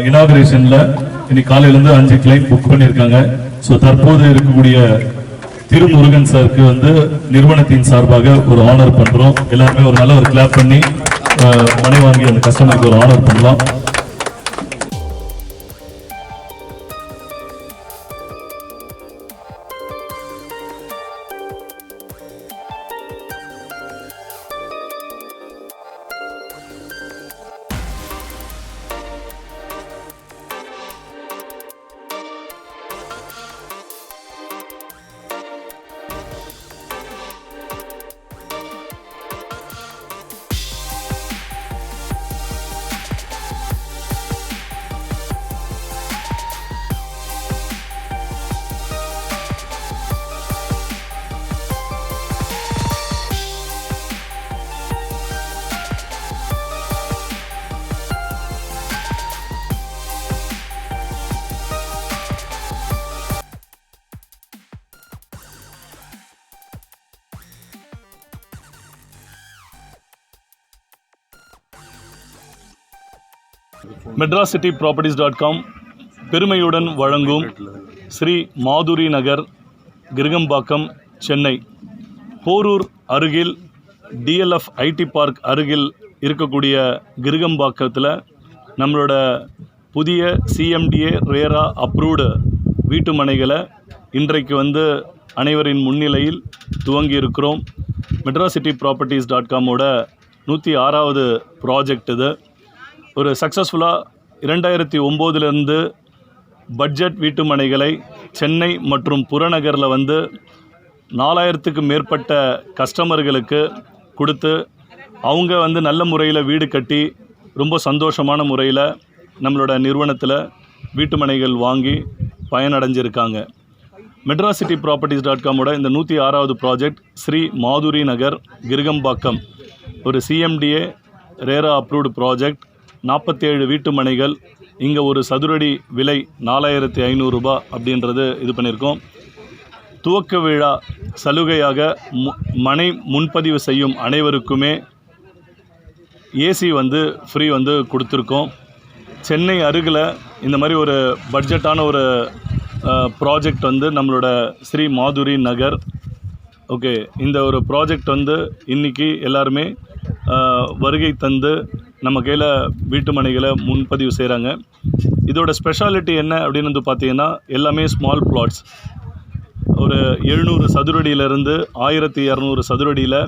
இனாகரேஷன்ல இன்னைக்கு காலையிலேருந்து 5 client book பண்ணியிருக்காங்க. ஸோ தற்போது இருக்கக்கூடிய திருமுருகன் சாருக்கு வந்து நிறுவனத்தின் சார்பாக ஒரு ஆனர் பண்றோம். எல்லாருமே ஒரு நல்ல ஒரு கிளாப் பண்ணி மனை வாங்கி அந்த கஸ்டமருக்கு ஒரு ஆனர் பண்ணலாம். MadrasCityProperties.com பெருமையுடன் வழங்கும் ஸ்ரீ மாதுரி நகர், கிருகம்பாக்கம், சென்னை. போரூர் அருகில் DLF IT பார்க் அருகில் இருக்கக்கூடிய கிருகம்பாக்கத்தில் நம்மளோட புதிய CMDA ரேரா அப்ரூவ்டு வீட்டு மனைகளை இன்றைக்கு வந்து அனைவரின் முன்னிலையில் துவங்கி இருக்கிறோம். MadrasCityProperties.com 106வது ப்ராஜெக்ட் இது. ஒரு சக்ஸஸ்ஃபுல்லாக 2009 பட்ஜெட் வீட்டு மனைகளை சென்னை மற்றும் புறநகரில் வந்து 4000க்கும் மேற்பட்ட கஸ்டமர்களுக்கு கொடுத்து அவங்க வந்து நல்ல முறையில் வீடு கட்டி ரொம்ப சந்தோஷமான முறையில் நம்மளோட நிறுவனத்தில் வீட்டு மனைகள் வாங்கி பயனடைஞ்சிருக்காங்க. MadrasCityProperties.com இந்த 106வது ப்ராஜெக்ட் ஸ்ரீ மாதுரி நகர், கிருகம்பாக்கம், ஒரு CMDA ரேரா அப்ரூவ்டு ப்ராஜெக்ட். 47 வீட்டு மனைகள். இங்கே ஒரு சதுரடி விலை 4500 ரூபாய் அப்படின்றது இது பண்ணியிருக்கோம். துவக்க விழா சலுகையாக மனை முன்பதிவு செய்யும் அனைவருக்குமே AC வந்து ஃப்ரீ வந்து கொடுத்துருக்கோம். சென்னை அருகில் இந்த மாதிரி ஒரு பட்ஜெட்டான ஒரு ப்ராஜெக்ட் வந்து நம்மளோட ஸ்ரீ மாதுரி நகர். ஓகே, இந்த ஒரு ப்ராஜெக்ட் வந்து இன்றைக்கி எல்லாருமே வருகை தந்து நம்ம கையில் வீட்டு மனைகளை முன்பதிவு செய்கிறாங்க. இதோட ஸ்பெஷாலிட்டி என்ன அப்படின்னு வந்து பார்த்திங்கன்னா, எல்லாமே ஸ்மால் பிளாட்ஸ். ஒரு 700 சதுரடியிலேருந்து 1200 சதுரடியில்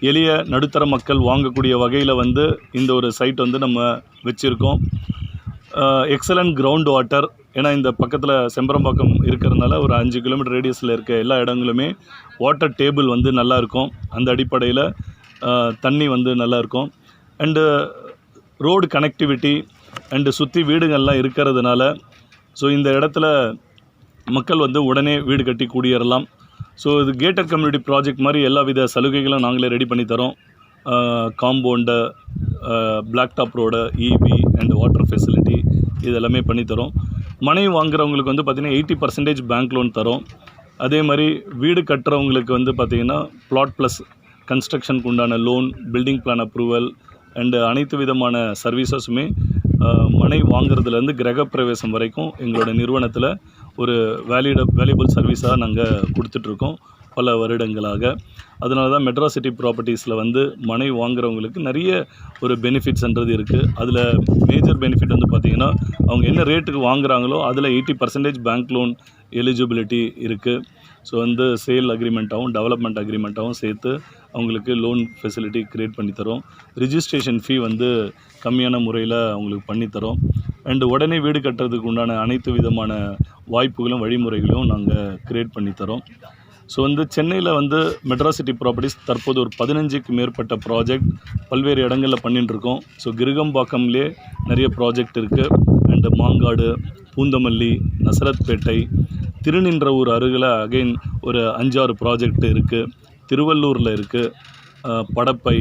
எளிய நடுத்தர மக்கள் வாங்கக்கூடிய வகையில் வந்து இந்த ஒரு சைட் வந்து நம்ம வச்சுருக்கோம். Excellent ground water. ஏன்னா இந்த பக்கத்தில் செம்பரம்பாக்கம் இருக்கிறதுனால ஒரு 5 கிலோமீட்டர் ரேடியஸில் இருக்க எல்லா இடங்களுமே வாட்டர் டேபிள் வந்து நல்லாயிருக்கும். அந்த அடிப்படையில் தண்ணி வந்து நல்லாயிருக்கும். அண்டு ரோடு கனெக்டிவிட்டி அண்டு சுற்றி வீடுகள்லாம் இருக்கிறதுனால ஸோ இந்த இடத்துல மக்கள் வந்து உடனே வீடு கட்டி குடியேறலாம். ஸோ இது கேட்டட் கம்யூனிட்டி ப்ராஜெக்ட் மாதிரி எல்லா வித சலுகைகளும் நாங்களே ரெடி பண்ணி தரோம். Compound, block top road, EB and water facility இது எல்லாமே பண்ணித்தரோம். மனை வாங்குறவங்களுக்கு வந்து பார்த்திங்கன்னா 80% பேங்க் லோன் தரோம். அதே மாதிரி வீடு கட்டுறவங்களுக்கு வந்து பார்த்திங்கன்னா பிளாட் ப்ளஸ் கன்ஸ்ட்ரக்ஷனுக்கு உண்டான loan, building plan approval and அனைத்து விதமான சர்வீசஸுமே மனை வாங்குறதுலேருந்து கிரகப்பிரவேசம் வரைக்கும் எங்களோட நிறுவனத்தில் ஒரு வேல்யூபிள் சர்வீஸாக நாங்கள் கொடுத்துட்ருக்கோம் பல வருடங்களாக. அதனால தான் மெட்ராசிட்டி ப்ராப்பர்ட்டிஸில் வந்து மனை வாங்குறவங்களுக்கு நிறைய ஒரு பெனிஃபிட்ஸ்ன்றது இருக்குது. அதில் மேஜர் பெனிஃபிட் வந்து பார்த்திங்கன்னா, அவங்க என்ன ரேட்டுக்கு வாங்குகிறாங்களோ அதில் 80% பேங்க் லோன் எலிஜிபிலிட்டி இருக்குது. ஸோ வந்து சேல் அக்ரிமெண்ட்டாகவும் டெவலப்மெண்ட் அக்ரிமெண்ட்டாகவும் சேர்த்து அவங்களுக்கு லோன் ஃபெசிலிட்டி க்ரியேட் பண்ணித்தரோம். ரிஜிஸ்ட்ரேஷன் ஃபீ வந்து கம்மியான முறையில் அவங்களுக்கு பண்ணித்தரோம். அண்டு உடனே வீடு கட்டுறதுக்கு உண்டான அனைத்து விதமான வாய்ப்புகளும் வழிமுறைகளும் நாங்கள் க்ரியேட் பண்ணித்தரோம். ஸோ வந்து சென்னையில் வந்து மெட்ராசிட்டி ப்ராப்பர்ட்டிஸ் தற்போது ஒரு 15க்கு மேற்பட்ட ப்ராஜெக்ட் பல்வேறு இடங்களில் பண்ணிட்டுருக்கோம். ஸோ கிருகம்பாக்கம்லேயே நிறைய ப்ராஜெக்ட் இருக்குது. அண்டு மாங்காடு, பூந்தமல்லி, நசரத்பேட்டை, திருநின்றவூர் அருகில் அகைன் ஒரு 5-6 ப்ராஜெக்ட் இருக்குது. திருவள்ளூரில் இருக்குது, படப்பை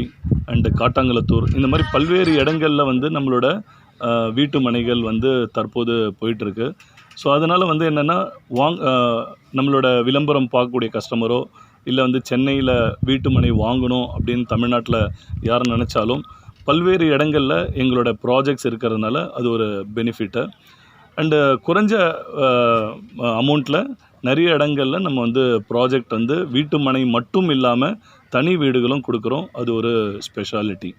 அண்டு காட்டாங்குளத்தூர், இந்த மாதிரி பல்வேறு இடங்களில் வந்து நம்மளோட வீட்டு மனைகள் வந்து தற்போது போயிட்டுருக்கு. ஸோ அதனால் வந்து என்னென்னா நம்மளோட விளம்பரம் பார்க்கக்கூடிய கஸ்டமரோ இல்லை வந்து சென்னையில் வீட்டு மனை வாங்கணும் அப்படின்னு தமிழ்நாட்டில் யார் நினச்சாலும் பல்வேறு இடங்களில் எங்களோட ப்ராஜெக்ட்ஸ் இருக்கிறதுனால அது ஒரு பெனிஃபிட்டு. அண்டு குறைஞ்ச அமௌண்ட்டில் நிறைய இடங்களில் நம்ம வந்து ப்ராஜெக்ட் வந்து வீட்டு மனை மட்டும் இல்லாமல் தனி வீடுகளும் கொடுக்குறோம். அது ஒரு ஸ்பெஷாலிட்டி.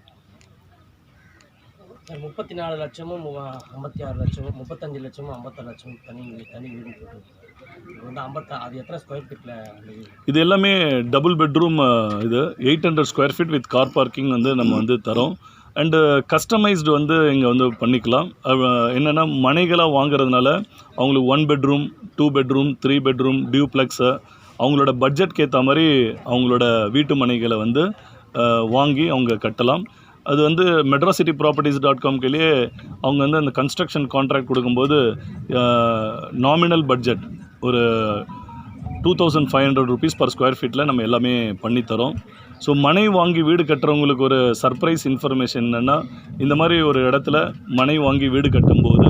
34 லட்சமும் 56 லட்சமும் 35 லட்சமும் 56 லட்சமும் தனி வீடு வந்து அது எத்தனை ஸ்கொயர் ஃபீட்டில்? இது எல்லாமே டபுள் பெட்ரூம். இது 800 square feet with car parking வந்து நம்ம வந்து தரோம். அண்டு கஸ்டமைஸ்டு வந்து இங்கே வந்து பண்ணிக்கலாம். என்னென்னா மனைகளாக வாங்குறதுனால அவங்களுக்கு 1 பெட்ரூம் 2 பெட்ரூம் 3 பெட்ரூம் டியூப்ளெக்ஸு அவங்களோட பட்ஜெட்க்கு ஏற்ற மாதிரி அவங்களோட வீட்டு மனைகளை வந்து வாங்கி அவங்க கட்டலாம். அது வந்து metrocityproperties.com-லேயே அவங்க வந்து அந்த கன்ஸ்ட்ரக்ஷன் கான்ட்ராக்ட் கொடுக்கும்போது நாமினல் பட்ஜெட் ஒரு 2500 rupees per ஸ்கொயர் ஃபீட்டில் நம்ம எல்லாமே பண்ணித்தரோம். ஸோ மனை வாங்கி வீடு கட்டுறவங்களுக்கு ஒரு சர்ப்ரைஸ் இன்ஃபர்மேஷன் என்னென்னா, இந்த மாதிரி ஒரு இடத்துல மனை வாங்கி வீடு கட்டும்போது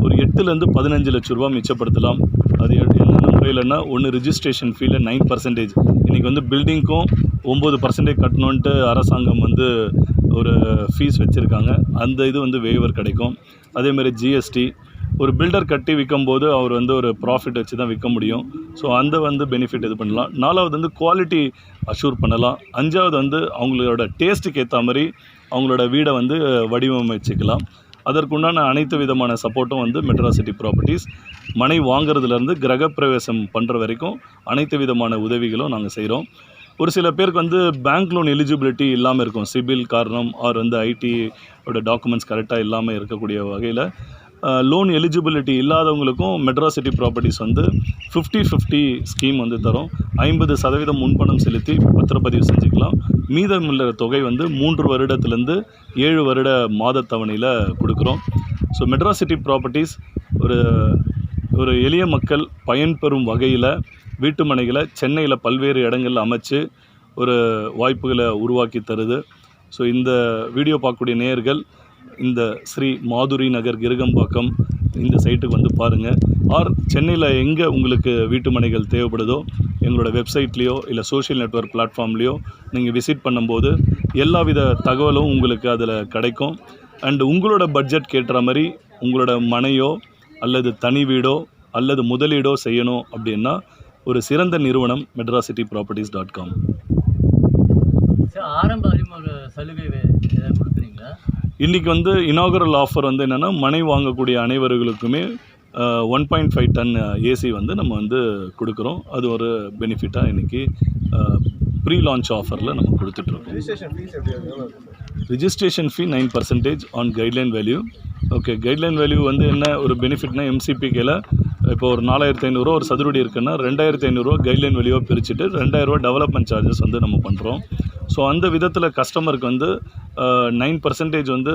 ஒரு 8 to 15 லட்ச ரூபா மிச்சப்படுத்தலாம். அது என்னென்ன முறையில்னா, ஒன்று ரிஜிஸ்ட்ரேஷன் ஃபீல 9%. இன்றைக்கி வந்து பில்டிங்க்கும் 9% கட்டணுன்ட்டு அரசாங்கம் வந்து ஒரு ஃபீஸ் வச்சுருக்காங்க. அந்த இது வந்து வேவர் கிடைக்கும். அதேமாதிரி ஜிஎஸ்டி ஒரு பில்டர் கட்டி விற்கும்போது அவர் வந்து ஒரு ப்ராஃபிட் வச்சு தான் விற்க முடியும். ஸோ அந்த வந்து பெனிஃபிட் இது பண்ணலாம். 4வது வந்து குவாலிட்டி அஷ்யூர் பண்ணலாம். 5வது வந்து அவங்களோட டேஸ்ட்டுக்கு ஏற்ற மாதிரி அவங்களோட வீடை வந்து வடிவமைச்சுக்கலாம். அதற்குண்டான அனைத்து விதமான சப்போர்ட்டும் வந்து மெட்ராசிட்டி ப்ராப்பர்ட்டிஸ் மனை வாங்குறதுலேருந்து கிரகப்பிரவேசம் பண்ணுற வரைக்கும் அனைத்து விதமான உதவிகளும் நாங்கள் செய்கிறோம். ஒரு சில பேருக்கு வந்து பேங்க் லோன் எலிஜிபிலிட்டி இல்லாமல் இருக்கும். சிபில் காரணம் ஆர் வந்து ஐடியோட டாக்குமெண்ட்ஸ் கரெக்டாக இல்லாமல் இருக்கக்கூடிய வகையில் லோன் எலிஜிபிலிட்டி இல்லாதவங்களுக்கும் மெட்ராசிட்டி ப்ராப்பர்ட்டிஸ் வந்து 50-50 ஸ்கீம் வந்து தரும். 50% முன்பணம் செலுத்தி பத்திரப்பதிவு செஞ்சுக்கலாம். மீதமுள்ள தொகை வந்து 3 வருடத்துலேருந்து 7 வருட மாதத்தவணையில் கொடுக்குறோம். ஸோ மெட்ராசிட்டி ப்ராப்பர்ட்டிஸ் ஒரு எளிய மக்கள் பயன்பெறும் வகையில் வீட்டு மனைகளை சென்னையில் பல்வேறு இடங்களில் அமைச்சு ஒரு வாய்ப்புகளை உருவாக்கி தருது. ஸோ இந்த வீடியோ பார்க்கக்கூடிய நேயர்கள் இந்த ஸ்ரீ மாதுரி நகர் கிருகம்பாக்கம் இந்த சைட்டுக்கு வந்து பாருங்கள். ஆர் சென்னையில் எங்கே உங்களுக்கு வீட்டு மனைகள் தேவைப்படுதோ எங்களோட வெப்சைட்லேயோ இல்லை சோஷியல் நெட்வொர்க் பிளாட்ஃபார்ம்லேயோ நீங்கள் விசிட் பண்ணும்போது எல்லா வித தகவலும் உங்களுக்கு அதில் கிடைக்கும். அண்டு உங்களோட பட்ஜெட் கேட்டுற மாதிரி உங்களோட மனையோ அல்லது தனி வீடோ அல்லது முதலீடோ செய்யணும் அப்படின்னா ஒரு சிறந்த நிறுவனம் metrocityproperties.com. ஆரம்ப அறிமுக சலுகை கொடுக்குறீங்களா? இன்றைக்கி வந்து இனாகுரல் ஆஃபர் வந்து என்னென்னா, மனை வாங்கக்கூடிய அனைவர்களுக்குமே 1.5 டன் ஏசி வந்து நம்ம வந்து கொடுக்குறோம். அது ஒரு பெனிஃபிட்டாக இன்றைக்கி ப்ரீ லான்ச் ஆஃபரில் நம்ம கொடுத்துட்ருக்கோம். Registration fee 9% on guideline value. Okay, guideline value வந்து என்ன ஒரு பெனிஃபிட்னா, எம்சிபிகேல இப்போ ஒரு 4500 ஒரு சதுரடி இருக்குன்னா 2500 கைட்லைன் வேல்யூவாக பிரிச்சுட்டு 2000 டெவலப்மெண்ட் சார்ஜஸ் வந்து நம்ம பண்ணுறோம். ஸோ அந்த விதத்தில் கஸ்டமருக்கு வந்து 9% வந்து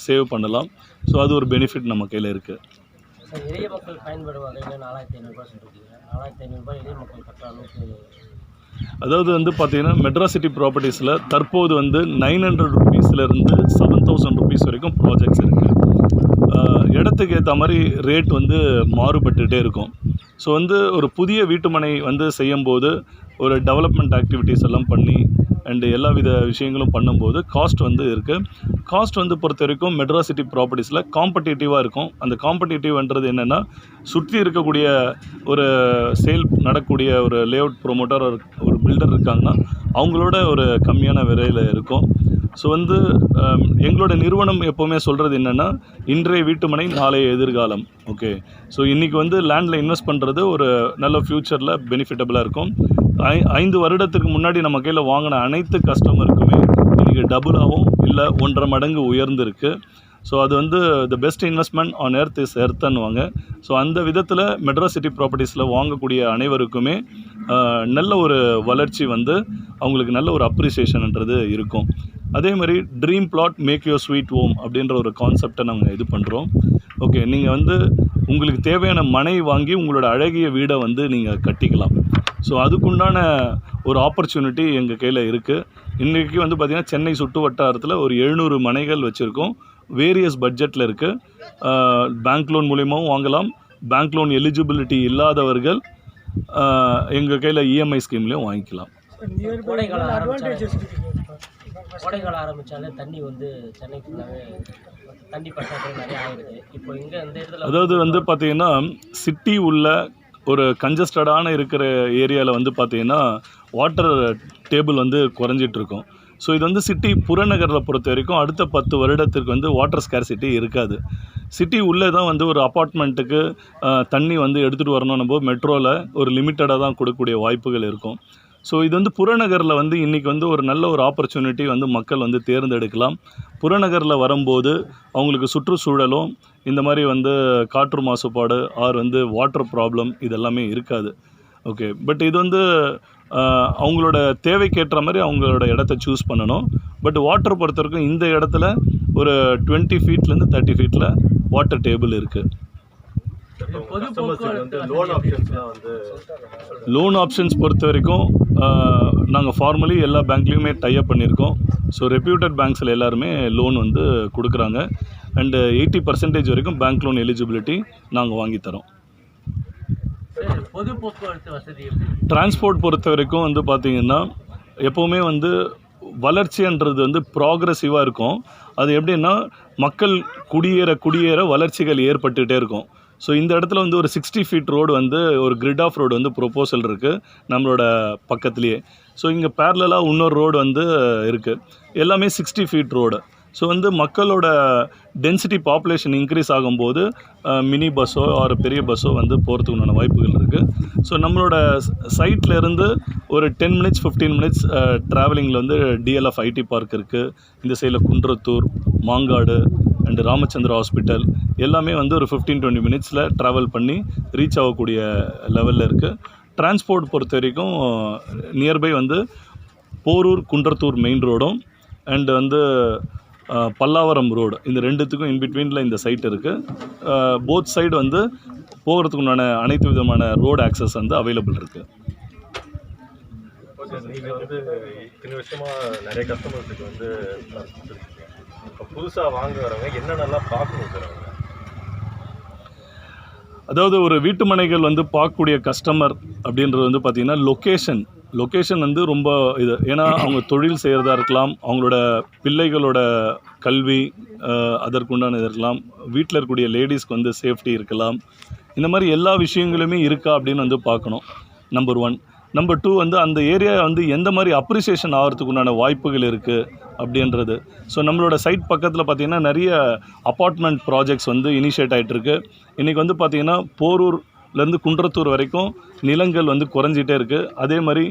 சேவ் பண்ணலாம். ஸோ அது ஒரு பெனிஃபிட் நம்ம கையில் இருக்குது. எளிய மக்கள் பயன்படும் வகையில் 4500 சொல்லியிருக்கீங்க. 4500 எளிய மக்கள் கட்டுற அளவுக்கு. அதாவது வந்து பார்த்திங்கன்னா மெட்ராசிட்டி ப்ராப்பர்ட்டிஸில் தற்போது வந்து 900 rupeesலேருந்து 7000 rupees வரைக்கும் ப்ராஜெக்ட்ஸ் இருக்குது. இடத்துக்கு ஏற்ற மாதிரி ரேட் வந்து மாறுபட்டுகிட்டே இருக்கும். ஸோ வந்து ஒரு புதிய வீட்டுமனை வந்து செய்யும்போது ஒரு டெவலப்மெண்ட் ஆக்டிவிட்டீஸ் எல்லாம் பண்ணி அண்டு எல்லா வித விஷயங்களும் பண்ணும்போது காஸ்ட் வந்து இருக்குது. காஸ்ட் வந்து பொறுத்த வரைக்கும் மெட்ராசிட்டி ப்ராப்பர்ட்டிஸில் காம்படிட்டிவாக இருக்கும். அந்த காம்படிட்டிவ்ன்றது என்னென்னா, சுற்றி இருக்கக்கூடிய ஒரு சேல் நடக்கூடிய ஒரு லேஅவுட் ப்ரொமோட்டர் ஒரு பில்டர் இருக்காங்கன்னா அவங்களோட ஒரு கம்மியான விலையில் இருக்கும். ஸோ வந்து எங்களோட நிறுவனம் எப்போவுமே சொல்கிறது என்னென்னா, இன்றைய வீட்டுமனை நாளைய எதிர்காலம். ஓகே, ஸோ இன்றைக்கி வந்து லேண்டில் இன்வெஸ்ட் பண்ணுறது ஒரு நல்ல ஃப்யூச்சரில் பெனிஃபிட்டபுளாக இருக்கும். 5 வருடத்துக்கு முன்னாடி நம்ம கையில் வாங்கின அனைத்து கஸ்டமருக்குமே இன்றைக்கி டபுளாகவும் இல்லை 1.5 மடங்கு உயர்ந்திருக்கு. ஸோ அது வந்து the best investment on earth is எர்த்துன்னுவாங்க. ஸோ அந்த விதத்தில் மெட்ராசிட்டி ப்ராப்பர்ட்டிஸில் வாங்கக்கூடிய அனைவருக்குமே நல்ல ஒரு வளர்ச்சி வந்து அவங்களுக்கு நல்ல ஒரு அப்ரிசியேஷன்ன்றது இருக்கும். அதே மாதிரி dream flat make your sweet home அப்படின்ற ஒரு கான்செப்டை நாங்கள் இது பண்ணுறோம். ஓகே, நீங்கள் வந்து உங்களுக்கு தேவையான மனை வாங்கி உங்களோட அழகிய வீடை வந்து நீங்கள் கட்டிக்கலாம். ஸோ அதுக்குண்டான ஒரு ஆப்பர்ச்சுனிட்டி எங்கள் கையில் இருக்குது. இன்றைக்கி வந்து பார்த்திங்கன்னா சென்னை சுற்று வட்டாரத்தில் ஒரு 700 மனைகள் வச்சுருக்கோம். வேரியஸ் பட்ஜெட்டில் இருக்குது. பேங்க் லோன் மூலியமாகவும் வாங்கலாம். பேங்க் லோன் எலிஜிபிலிட்டி இல்லாதவர்கள் எங்கள் கையில் இஎம்ஐ ஸ்கீம்லேயும் வாங்கிக்கலாம். கோடைக்காலம் ஆரம்பித்தாலே தண்ணி வந்து சென்னை ஃபுல்லாகவே தண்ணி பற்றாக்குறை நிறைய ஆகிடுது. இப்போ இங்கே இந்த இடத்துல அதாவது வந்து பார்த்திங்கன்னா சிட்டி உள்ள ஒரு கன்ஜஸ்டடான இருக்கிற ஏரியாவில் வந்து பார்த்திங்கன்னா வாட்டர் டேபிள் வந்து குறைஞ்சிட்ருக்கும். ஸோ இது வந்து சிட்டி புறநகரில் பொறுத்த வரைக்கும் அடுத்த 10 வருடத்திற்கு வந்து வாட்டர் ஸ்கேர்சிட்டி இருக்காது. சிட்டி உள்ளே தான் வந்து ஒரு அப்பார்ட்மெண்ட்டுக்கு தண்ணி வந்து எடுத்துகிட்டு வரணும். நம்ம மெட்ரோவில் ஒரு லிமிட்டடாக தான் கொடுக்கக்கூடிய வாய்ப்புகள் இருக்கும். ஸோ இது வந்து புறநகரில் வந்து இன்றைக்கி வந்து ஒரு நல்ல ஒரு ஆப்பர்ச்சுனிட்டி வந்து மக்கள் வந்து தேர்ந்தெடுக்கலாம். புறநகரில் வரும்போது அவங்களுக்கு சுற்றுச்சூழலும் இந்த மாதிரி வந்து காற்று மாசுபாடு ஆர் வந்து வாட்டர் ப்ராப்ளம் இதெல்லாமே இருக்காது. ஓகே, பட் இது வந்து அவங்களோட தேவைக்கேற்ற மாதிரி அவங்களோட இடத்த சூஸ் பண்ணணும். பட் வாட்டர் பொறுத்த வரைக்கும் இந்த இடத்துல ஒரு 20 ஃபீட்லேருந்து 30 ஃபீட்டில் வாட்டர் டேபிள் இருக்குது. லோன் ஆப்ஷன்ஸ் பொறுத்த வரைக்கும் நாங்கள் ஃபார்மலி எல்லா பேங்க்லேயுமே டைப் பண்ணியிருக்கோம். ஸோ ரெப்யூட்டட் பேங்க்ஸில் எல்லாருமே லோன் வந்து கொடுக்குறாங்க. அண்டு 80% வரைக்கும் பேங்க் லோன் எலிஜிபிலிட்டி நாங்கள் வாங்கித்தரோம். பொது போக்குவரத்து வசதி டிரான்ஸ்போர்ட் பொறுத்த வரைக்கும் வந்து பார்த்திங்கன்னா எப்போவுமே வந்து வளர்ச்சின்றது வந்து ப்ராக்ரெசிவாக இருக்கும். அது எப்படின்னா மக்கள் குடியேற வளர்ச்சிகள் ஏற்பட்டுகிட்டே இருக்கும். ஸோ இந்த இடத்துல வந்து ஒரு 60 ஃபீட் ரோடு வந்து ஒரு கிரிட் ஆஃப் ரோடு வந்து ப்ரொப்போசல் இருக்குது நம்மளோட பக்கத்துலேயே. ஸோ இங்கே பேரலாக இன்னொரு ரோடு வந்து இருக்குது. எல்லாமே 60 ஃபீட் ரோடு. ஸோ வந்து மக்களோட டென்சிட்டி பாப்புலேஷன் இன்க்ரீஸ் ஆகும்போது மினி பஸ்ஸோ ஆர் பெரிய பஸ்ஸோ வந்து போகிறதுக்குண்டான வாய்ப்புகள் இருக்குது. ஸோ நம்மளோட சைட்லேருந்து ஒரு 10 மினிட்ஸ் 15 மினிட்ஸ் ட்ராவலிங்கில் வந்து டிஎல்எஃப் ஐடி பார்க் இருக்குது. இந்த சைடில் குன்றத்தூர், மாங்காடு அண்டு ராமச்சந்திரா ஹாஸ்பிட்டல் எல்லாமே வந்து ஒரு 15-20 மினிட்ஸில் ட்ராவல் பண்ணி ரீச் ஆகக்கூடிய லெவலில் இருக்குது. டிரான்ஸ்போர்ட் பொறுத்த வரைக்கும் நியர்பை வந்து போரூர் குன்றத்தூர் மெயின் ரோடும் அண்டு வந்து பல்லாவரம் ரோடு இந்த ரெண்டுத்துக்கும் இன்பிட்வீனில் இந்த சைட் இருக்குது. போத் சைடு வந்து போகிறதுக்கு உண்டான அனைத்து விதமான ரோடு ஆக்சஸ் வந்து அவைலபிள் இருக்குது. ஓகே, நீங்கள் வந்து இத்தனை வருஷமாக நிறைய கஸ்டமர்ஸுக்கு வந்து இப்போ புதுசாக வாங்க வரவங்க என்னென்னலாம் பார்க்கணும் சார்? அவங்க அதாவது ஒரு வீட்டு மனைகள் வந்து பார்க்கக்கூடிய கஸ்டமர் அப்படின்றது வந்து பார்த்திங்கன்னா லொக்கேஷன் வந்து ரொம்ப இது. ஏன்னா அவங்க தொழில் செய்கிறதா இருக்கலாம், அவங்களோட பிள்ளைகளோட கல்வி அதற்குண்டான இது இருக்கலாம், வீட்டில் இருக்கக்கூடிய லேடிஸ்க்கு வந்து சேஃப்டி இருக்கலாம். இந்த மாதிரி எல்லா விஷயங்களுமே இருக்கா அப்படின்னு வந்து பார்க்கணும். நம்பர் 1. நம்பர் 2 வந்து அந்த ஏரியா வந்து எந்த மாதிரி அப்ரிசியேஷன் ஆகிறதுக்கு உண்டான வாய்ப்புகள் இருக்குது அப்படின்றது. ஸோ நம்மளோட சைட் பக்கத்தில் பார்த்திங்கன்னா நிறைய அப்பார்ட்மெண்ட் ப்ராஜெக்ட்ஸ் வந்து இனிஷியேட் ஆகிட்டுருக்கு. இன்றைக்கி வந்து பார்த்திங்கன்னா போரூர்லேருந்து குன்றத்தூர் வரைக்கும் நிலங்கள் வந்து குறைஞ்சிட்டே இருக்குது. அதே மாதிரி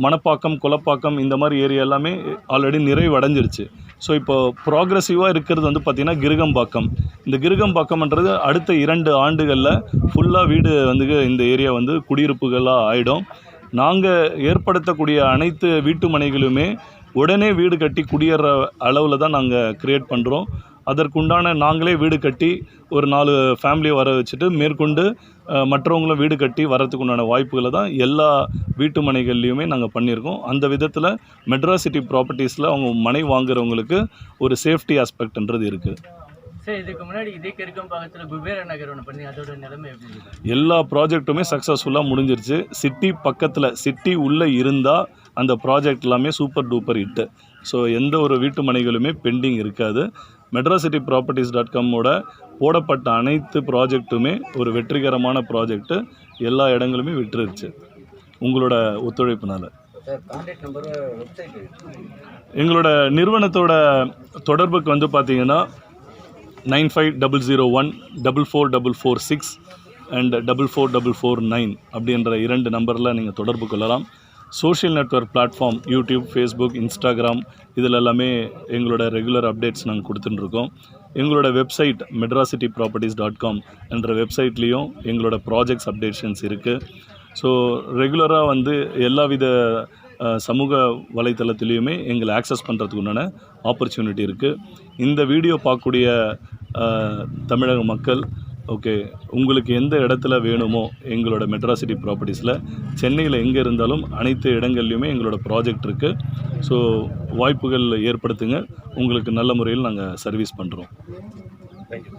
மணப்பாக்கம், கொலப்பாக்கம் இந்த மாதிரி ஏரியா எல்லாமே ஆல்ரெடி நிறைவடைஞ்சிருச்சு. ஸோ இப்போ ப்ராக்ரெசிவாக இருக்கிறது வந்து பார்த்திங்கன்னா கிருகம்பாக்கம். இந்த கிருகம்பாக்கம்ன்றது அடுத்த 2 ஆண்டுகளில் ஃபுல்லாக வீடு வந்து இந்த ஏரியா வந்து குடியிருப்புகளாக ஆகிடும். நாங்கள் ஏற்படுத்தக்கூடிய அனைத்து வீட்டு மனைகளுமே உடனே வீடு கட்டி குடியேற அளவில் தான் நாங்கள் க்ரியேட் பண்ணுறோம். அதற்குண்டான நாங்களே வீடு கட்டி ஒரு 4 ஃபேமிலியை வர வச்சுட்டு மேற்கொண்டு மற்றவங்களும் வீடு கட்டி வரத்துக்கு உண்டான வாய்ப்புகளை தான் எல்லா வீட்டு மனைகள்லையுமே நாங்கள் பண்ணியிருக்கோம். அந்த விதத்தில் மெட்ராஸ் சிட்டி ப்ராப்பர்ட்டிஸில் அவங்க மனை வாங்குறவங்களுக்கு ஒரு சேஃப்டி ஆஸ்பெக்ட்ன்றது இருக்குது. சார், இதுக்கு முன்னாடி இதே கிருகம்பாக்கத்தில் குபேர நகர் ஒன்று பண்ணி அதோட நிலைமை எப்படி இருக்குது? எல்லா ப்ராஜெக்ட்டுமே சக்ஸஸ்ஃபுல்லாக முடிஞ்சிருச்சு. சிட்டி பக்கத்தில் சிட்டி உள்ளே இருந்தால் அந்த ப்ராஜெக்ட் எல்லாமே சூப்பர் டூப்பர் ஹிட்டு. ஸோ எந்த ஒரு வீட்டு மனைகளுமே பெண்டிங் இருக்காது. medracityproperties.com போடப்பட்ட அனைத்து ப்ராஜெக்ட்டுமே ஒரு வெற்றிகரமான ப்ராஜெக்ட்டு. எல்லா இடங்களுமே விட்டுருச்சு உங்களோட ஒத்துழைப்புனால. எங்களோட நிறுவனத்தோட தொடர்புக்கு வந்து பார்த்திங்கன்னா 9500144446 அண்ட் 44449 அப்படின்ற 2 நம்பரில் நீங்கள் தொடர்பு கொள்ளலாம். Social network platform YouTube, Facebook, Instagram இதில் எல்லாமே எங்களோட ரெகுலர் அப்டேட்ஸ் நாங்கள் கொடுத்துட்டுருக்கோம். எங்களோட வெப்சைட் medracityproperties.com என்ற வெப்சைட்லேயும் எங்களோட ப்ராஜெக்ட்ஸ் அப்டேஷன்ஸ் இருக்குது. ஸோ ரெகுலராக வந்து எல்லா வித சமூக வலைத்தளத்துலேயுமே எங்களை ஆக்சஸ் பண்ணுறதுக்கு உண்டான ஆப்பர்ச்சுனிட்டி இருக்குது. இந்த வீடியோ பார்க்கக்கூடிய தமிழக மக்கள் ஓகே, உங்களுக்கு எந்த இடத்துல வேணுமோ எங்களோட மெட்ராஸ் சிட்டி ப்ராப்பர்ட்டிஸில் சென்னையில் எங்கே இருந்தாலும் அனைத்து இடங்கள்லையுமே எங்களோட ப்ராஜெக்ட் இருக்குது. ஸோ வாய்ப்புகள் ஏற்படுத்துங்க. உங்களுக்கு நல்ல முறையில் நாங்கள் சர்வீஸ் பண்ணுறோம். தேங்க்யூ.